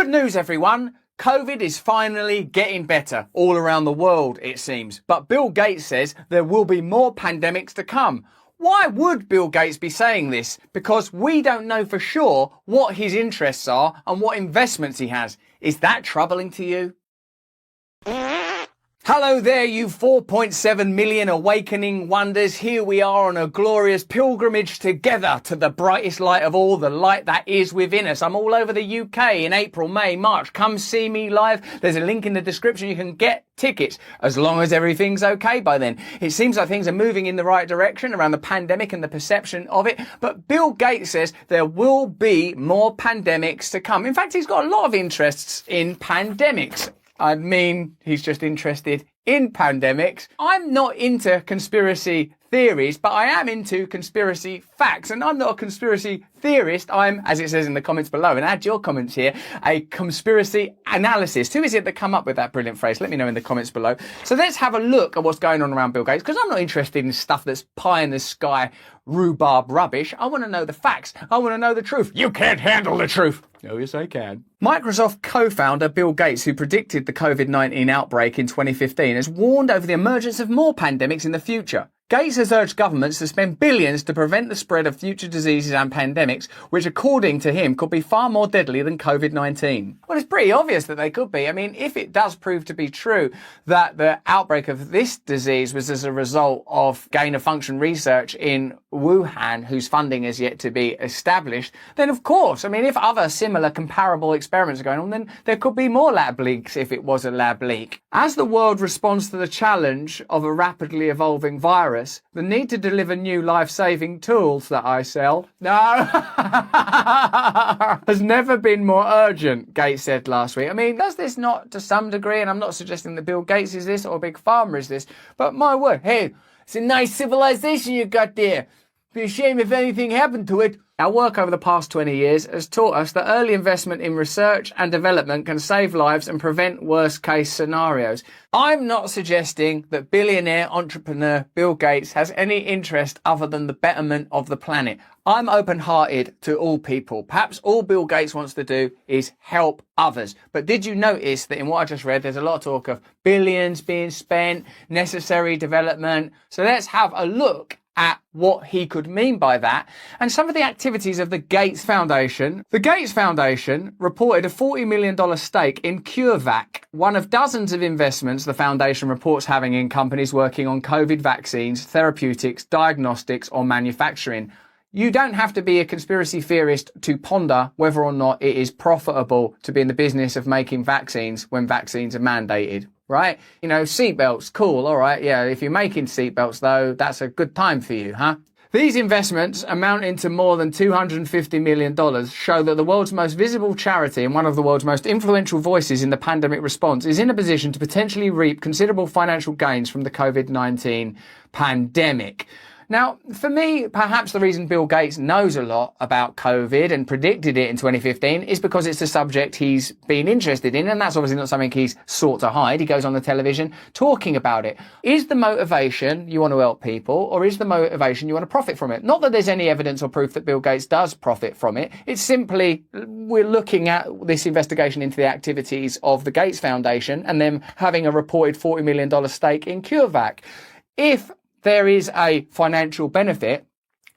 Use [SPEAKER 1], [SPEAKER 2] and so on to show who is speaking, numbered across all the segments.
[SPEAKER 1] Good news, everyone. COVID is finally getting better all around the world, it seems. But Bill Gates says there will be more pandemics to come. Why would Bill Gates be saying this? Because we don't know for sure what his interests are and what investments he has. Is that troubling to you? Hello there, you 4.7 million awakening wonders. Here we are on a glorious pilgrimage together to the brightest light of all, the light that is within us. I'm all over the UK in April, May, March. Come see me live. There's a link in the description. You can get tickets as long as everything's okay by then. It seems like things are moving in the right direction around the pandemic and the perception of it. But Bill Gates says there will be more pandemics to come. In fact, he's got a lot of interests in pandemics. I mean, he's just interested in pandemics. I'm not into conspiracy theories, but I am into conspiracy facts. And I'm not a conspiracy theorist. I'm, as it says in the comments below, and add your comments here, a conspiracy analyst. Who is it that come up with that brilliant phrase? Let me know in the comments below. So let's have a look at what's going on around Bill Gates, because I'm not interested in stuff that's pie in the sky, rhubarb rubbish. I want to know the facts. I want to know the truth. You can't handle the truth. Oh, yes, I can. Microsoft co-founder Bill Gates, who predicted the COVID-19 outbreak in 2015, has warned over the emergence of more pandemics in the future. Gates has urged governments to spend billions to prevent the spread of future diseases and pandemics, which according to him could be far more deadly than COVID-19. Well, it's pretty obvious that they could be. I mean, if it does prove to be true that the outbreak of this disease was as a result of gain-of-function research in Wuhan, whose funding is yet to be established, then of course, I mean, if other similar comparable experiments are going on, then there could be more lab leaks if it was a lab leak. As the world responds to the challenge of a rapidly evolving virus, the need to deliver new life-saving tools that I sell, has never been more urgent, Gates said last week. I mean, does this not to some degree, and I'm not suggesting that Bill Gates is this or Big Pharma is this, but my word, hey, it's a nice civilization you got there. Be a shame if anything happened to it. Our work over the past 20 years has taught us that early investment in research and development can save lives and prevent worst-case scenarios. I'm not suggesting that billionaire entrepreneur Bill Gates has any interest other than the betterment of the planet. I'm open-hearted to all people. Perhaps all Bill Gates wants to do is help others. But did you notice that in what I just read, there's a lot of talk of billions being spent, necessary development. So let's have a look at what he could mean by that and some of the activities of the Gates Foundation. The Gates Foundation reported a $40 million stake in CureVac, one of dozens of investments the foundation reports having in companies working on COVID vaccines, therapeutics, diagnostics or manufacturing. You don't have to be a conspiracy theorist to ponder whether or not it is profitable to be in the business of making vaccines when vaccines are mandated. Right? You know, seatbelts, cool, all right, yeah, if you're making seatbelts, though, that's a good time for you, huh? These investments, amounting to more than $250 million, show that the world's most visible charity and one of the world's most influential voices in the pandemic response is in a position to potentially reap considerable financial gains from the COVID-19 pandemic. Now, for me, perhaps the reason Bill Gates knows a lot about COVID and predicted it in 2015 is because it's a subject he's been interested in, and that's obviously not something he's sought to hide. He goes on the television talking about it. Is the motivation you want to help people, or is the motivation you want to profit from it? Not that there's any evidence or proof that Bill Gates does profit from it. It's simply we're looking at this investigation into the activities of the Gates Foundation and them having a reported $40 million stake in CureVac. If there is a financial benefit,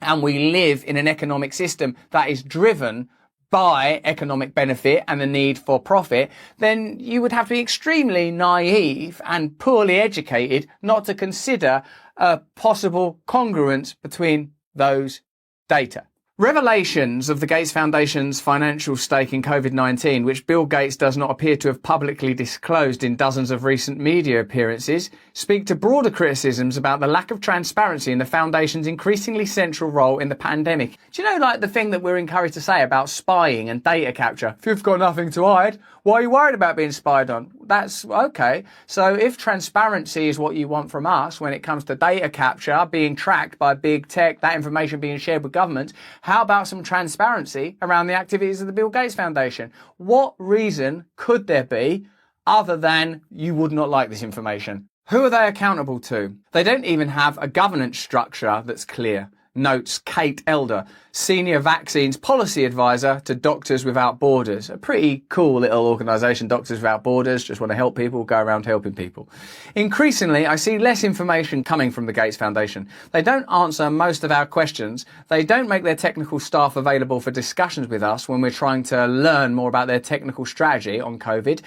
[SPEAKER 1] and we live in an economic system that is driven by economic benefit and the need for profit, then you would have to be extremely naive and poorly educated not to consider a possible congruence between those data. Revelations of the Gates Foundation's financial stake in COVID-19, which Bill Gates does not appear to have publicly disclosed in dozens of recent media appearances, speak to broader criticisms about the lack of transparency in the foundation's increasingly central role in the pandemic. Do you know, like the thing that we're encouraged to say about spying and data capture? If you've got nothing to hide, why are you worried about being spied on? That's okay. So if transparency is what you want from us when it comes to data capture, being tracked by big tech, that information being shared with governments, how about some transparency around the activities of the Bill Gates Foundation? What reason could there be other than you would not like this information? Who are they accountable to? They don't even have a governance structure that's clear. notes Kate Elder, Senior Vaccines Policy Advisor to Doctors Without Borders. A pretty cool little organisation, Doctors Without Borders, just want to help people, go around helping people. Increasingly, I see less information coming from the Gates Foundation. They don't answer most of our questions. They don't make their technical staff available for discussions with us when we're trying to learn more about their technical strategy on COVID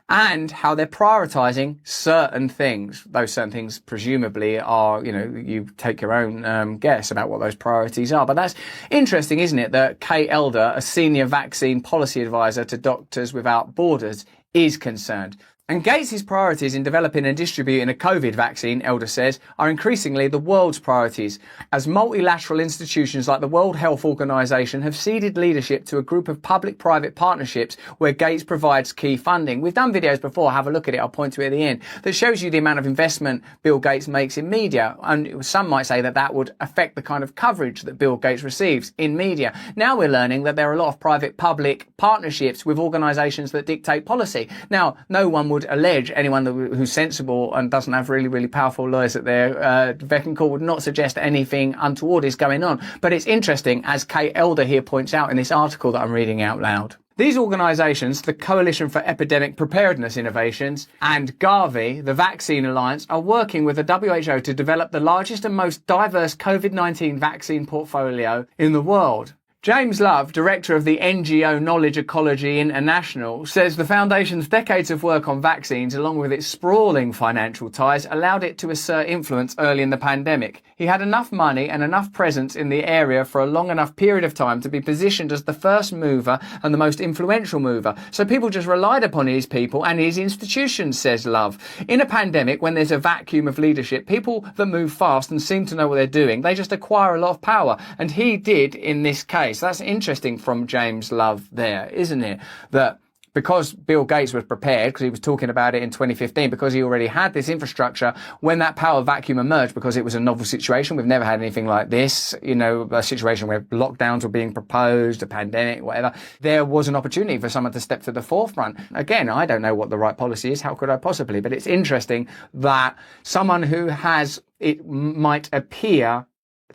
[SPEAKER 1] and how they're prioritising certain things. Those certain things presumably are, you take your own guess about what those priorities are. But that's interesting, isn't it, that Kate Elder, a Senior Vaccine Policy Advisor to Doctors Without Borders, is concerned. And Gates' priorities in developing and distributing a COVID vaccine, Elder says, are increasingly the world's priorities, as multilateral institutions like the World Health Organization have ceded leadership to a group of public-private partnerships where Gates provides key funding. We've done videos before, have a look at it, I'll point to it at the end, that shows you the amount of investment Bill Gates makes in media. And some might say that that would affect the kind of coverage that Bill Gates receives in media. Now we're learning that there are a lot of private-public partnerships with organizations that dictate policy. Now, no one would allege anyone who's sensible and doesn't have really, really powerful lawyers at their beck and call would not suggest anything untoward is going on. But it's interesting, as Kate Elder here points out in this article that I'm reading out loud. These organisations, the Coalition for Epidemic Preparedness Innovations and Gavi, the Vaccine Alliance, are working with the WHO to develop the largest and most diverse COVID-19 vaccine portfolio in the world. James Love, director of the NGO Knowledge Ecology International, says the foundation's decades of work on vaccines, along with its sprawling financial ties, allowed it to assert influence early in the pandemic. He had enough money and enough presence in the area for a long enough period of time to be positioned as the first mover and the most influential mover. So people just relied upon his people and his institutions, says Love. In a pandemic, when there's a vacuum of leadership, people that move fast and seem to know what they're doing, they just acquire a lot of power. And he did in this case. That's interesting from James Love there, isn't it? That because Bill Gates was prepared, because he was talking about it in 2015, because he already had this infrastructure, when that power vacuum emerged, because it was a novel situation, we've never had anything like this, a situation where lockdowns were being proposed, a pandemic, whatever, there was an opportunity for someone to step to the forefront. Again, I don't know what the right policy is, how could I possibly? But it's interesting that someone who has, it might appear,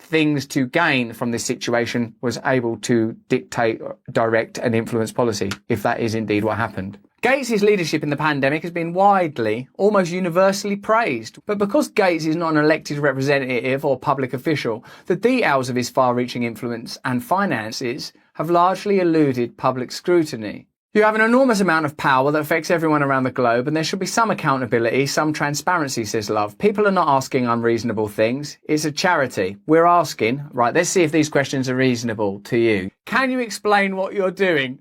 [SPEAKER 1] things to gain from this situation was able to dictate, direct and influence policy, if that is indeed what happened. Gates' leadership in the pandemic has been widely, almost universally praised. But because Gates is not an elected representative or public official, the details of his far-reaching influence and finances have largely eluded public scrutiny. You have an enormous amount of power that affects everyone around the globe, and there should be some accountability, some transparency, says Love. People are not asking unreasonable things. It's a charity. We're asking, right, let's see if these questions are reasonable to you. Can you explain what you're doing?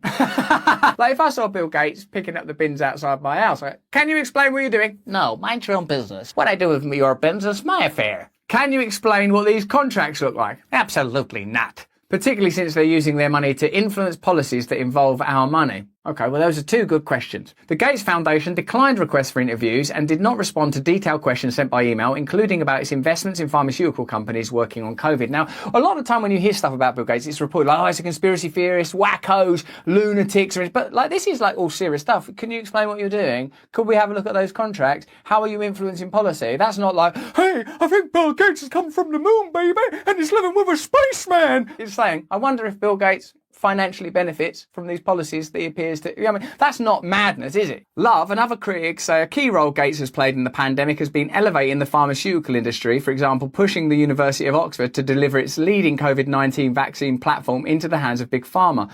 [SPEAKER 1] Like if I saw Bill Gates picking up the bins outside my house, can you explain what you're doing? No, mind your own business. What I do with your bins is my affair. Can you explain what these contracts look like? Absolutely not. Particularly since they're using their money to influence policies that involve our money. Okay, well, those are two good questions. The Gates Foundation declined requests for interviews and did not respond to detailed questions sent by email, including about its investments in pharmaceutical companies working on COVID. Now, a lot of the time when you hear stuff about Bill Gates, it's reported like, oh, it's a conspiracy theorist, wackos, lunatics, but like this is like all serious stuff. Can you explain what you're doing? Could we have a look at those contracts? How are you influencing policy? That's not like, hey, I think Bill Gates has come from the moon, baby, and he's living with a spaceman. It's saying, I wonder if Bill Gates financially benefits from these policies that he appears to... I mean, that's not madness, is it? Love and other critics say a key role Gates has played in the pandemic has been elevating the pharmaceutical industry, for example, pushing the University of Oxford to deliver its leading COVID-19 vaccine platform into the hands of Big Pharma.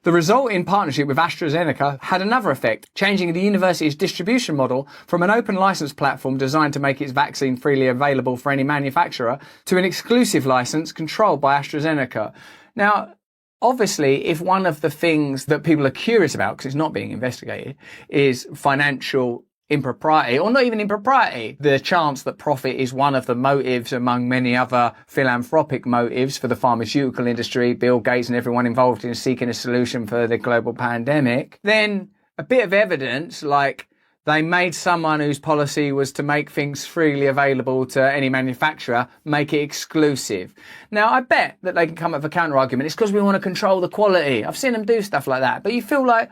[SPEAKER 1] The result in partnership with AstraZeneca had another effect, changing the university's distribution model from an open license platform designed to make its vaccine freely available for any manufacturer to an exclusive license controlled by AstraZeneca. Now, obviously, if one of the things that people are curious about, because it's not being investigated, is financial impropriety, or not even impropriety, the chance that profit is one of the motives among many other philanthropic motives for the pharmaceutical industry, Bill Gates and everyone involved in seeking a solution for the global pandemic, then a bit of evidence like they made someone whose policy was to make things freely available to any manufacturer, make it exclusive. Now, I bet that they can come up with a counter-argument. It's because we want to control the quality. I've seen them do stuff like that. But you feel like,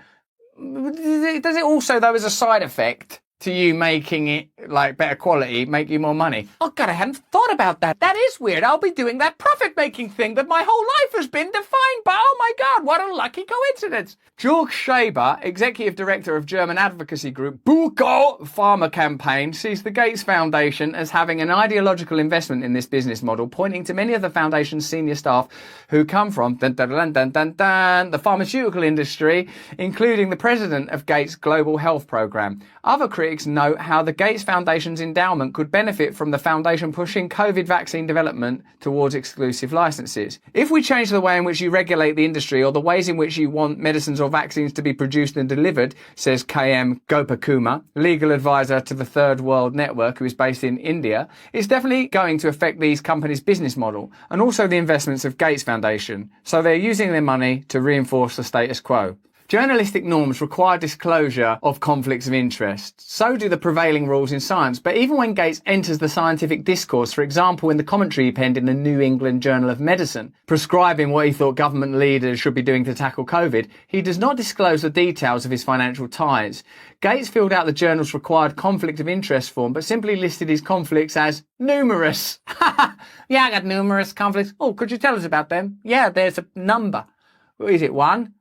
[SPEAKER 1] does it also, though, as a side effect to you making it like better quality, make you more money. Oh God, I hadn't thought about that. That is weird. I'll be doing that profit-making thing that my whole life has been defined by. Oh my God, what a lucky coincidence. Jörg Schaber, executive director of German advocacy group Buko Pharma Campaign, sees the Gates Foundation as having an ideological investment in this business model, pointing to many of the foundation's senior staff who come from the pharmaceutical industry, including the president of Gates' Global Health Program. Other critics note how the Gates Foundation's endowment could benefit from the foundation pushing COVID vaccine development towards exclusive licenses. If we change the way in which you regulate the industry or the ways in which you want medicines or vaccines to be produced and delivered, says KM Gopakumar, legal advisor to the Third World Network, who is based in India, it's definitely going to affect these companies' business model and also the investments of Gates Foundation. So they're using their money to reinforce the status quo. Journalistic norms require disclosure of conflicts of interest. So do the prevailing rules in science. But even when Gates enters the scientific discourse, for example, in the commentary he penned in the New England Journal of Medicine, prescribing what he thought government leaders should be doing to tackle COVID, he does not disclose the details of his financial ties. Gates filled out the journal's required conflict of interest form, but simply listed his conflicts as numerous. Yeah, I got numerous conflicts. Oh, could you tell us about them? Yeah, there's a number. Is it one?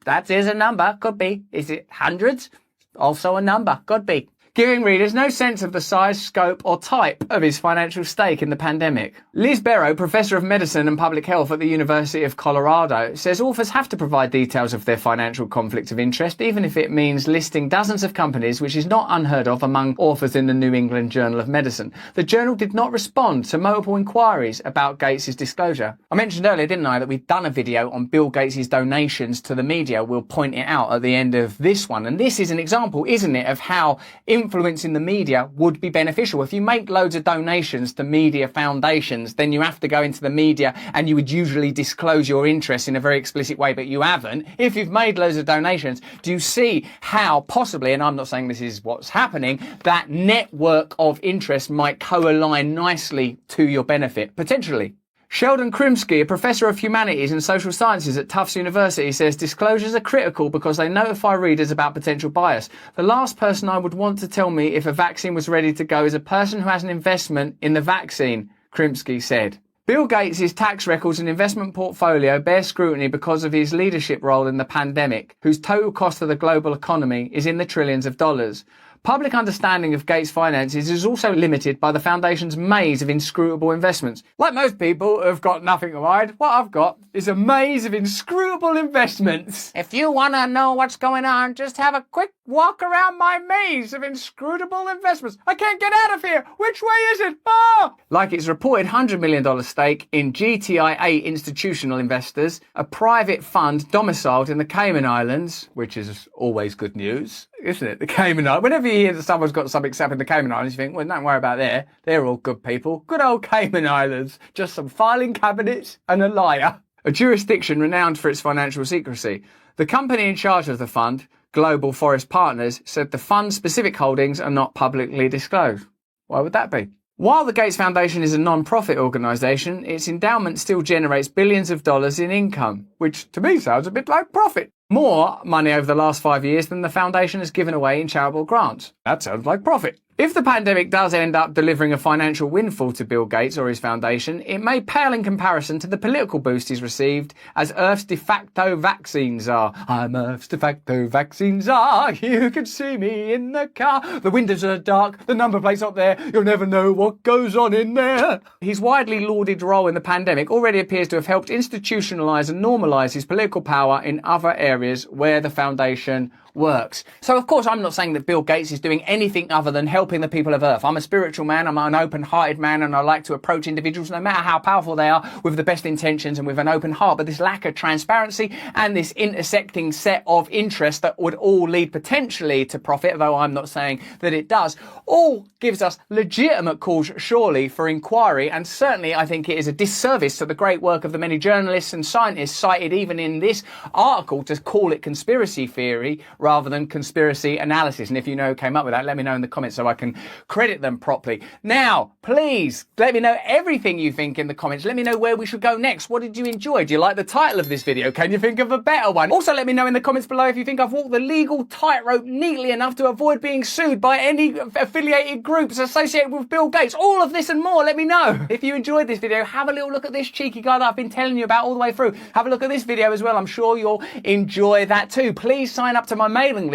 [SPEAKER 1] That is a number, could be. Is it hundreds? Also a number, could be. Giving readers no sense of the size, scope or type of his financial stake in the pandemic. Liz Barrow, Professor of Medicine and Public Health at the University of Colorado, says authors have to provide details of their financial conflict of interest, even if it means listing dozens of companies, which is not unheard of among authors in the New England Journal of Medicine. The journal did not respond to multiple inquiries about Gates' disclosure. I mentioned earlier, didn't I, that we've done a video on Bill Gates' donations to the media. We'll point it out at the end of this one. And this is an example, isn't it, of how influence in the media would be beneficial. If you make loads of donations to media foundations, then you have to go into the media and you would usually disclose your interests in a very explicit way, but you haven't. If you've made loads of donations, do you see how possibly, and I'm not saying this is what's happening, that network of interest might co-align nicely to your benefit, potentially? Sheldon Krimsky, a professor of humanities and social sciences at Tufts University, says disclosures are critical because they notify readers about potential bias. The last person I would want to tell me if a vaccine was ready to go is a person who has an investment in the vaccine, Krimsky said. Bill Gates' tax records and investment portfolio bear scrutiny because of his leadership role in the pandemic, whose total cost to the global economy is in the trillions of dollars. Public understanding of Gates' finances is also limited by the foundation's maze of inscrutable investments. Like most people who have got nothing to hide, what I've got is a maze of inscrutable investments. If you want to know what's going on, just have a quick walk around my maze of inscrutable investments. I can't get out of here. Which way is it? Ah! Like its reported $100 million stake in GTIA Institutional Investors, a private fund domiciled in the Cayman Islands, which is always good news, isn't it? The Cayman Islands. Whenever you hear that someone's got something set up in the Cayman Islands, you think, well, don't worry about there. They're all good people. Good old Cayman Islands. Just some filing cabinets and a liar. A jurisdiction renowned for its financial secrecy. The company in charge of the fund, Global Forest Partners, said the fund's specific holdings are not publicly disclosed. Why would that be? While the Gates Foundation is a non-profit organisation, its endowment still generates billions of dollars in income, which to me sounds a bit like profit. More money over the last 5 years than the foundation has given away in charitable grants. That sounds like profit. If the pandemic does end up delivering a financial windfall to Bill Gates or his foundation, it may pale in comparison to the political boost he's received as Earth's de facto vaccine czar. I'm Earth's de facto vaccine czar. You can see me in the car. The windows are dark. The number plate's up there. You'll never know what goes on in there. His widely lauded role in the pandemic already appears to have helped institutionalise and normalise his political power in other areas where the foundation works. So of course I'm not saying that Bill Gates is doing anything other than helping the people of Earth. I'm a spiritual man, I'm an open-hearted man, and I like to approach individuals, no matter how powerful they are, with the best intentions and with an open heart. But this lack of transparency and this intersecting set of interests that would all lead potentially to profit, though I'm not saying that it does, all gives us legitimate cause surely for inquiry, and certainly I think it is a disservice to the great work of the many journalists and scientists cited even in this article to call it conspiracy theory rather than conspiracy analysis. And if you know who came up with that, let me know in the comments so I can credit them properly. Now, please let me know everything you think in the comments. Let me know where we should go next. What did you enjoy? Do you like the title of this video? Can you think of a better one? Also, let me know in the comments below if you think I've walked the legal tightrope neatly enough to avoid being sued by any affiliated groups associated with Bill Gates. All of this and more, let me know. If you enjoyed this video, have a little look at this cheeky guy that I've been telling you about all the way through. Have a look at this video as well. I'm sure you'll enjoy that too. Please sign up to my mailing list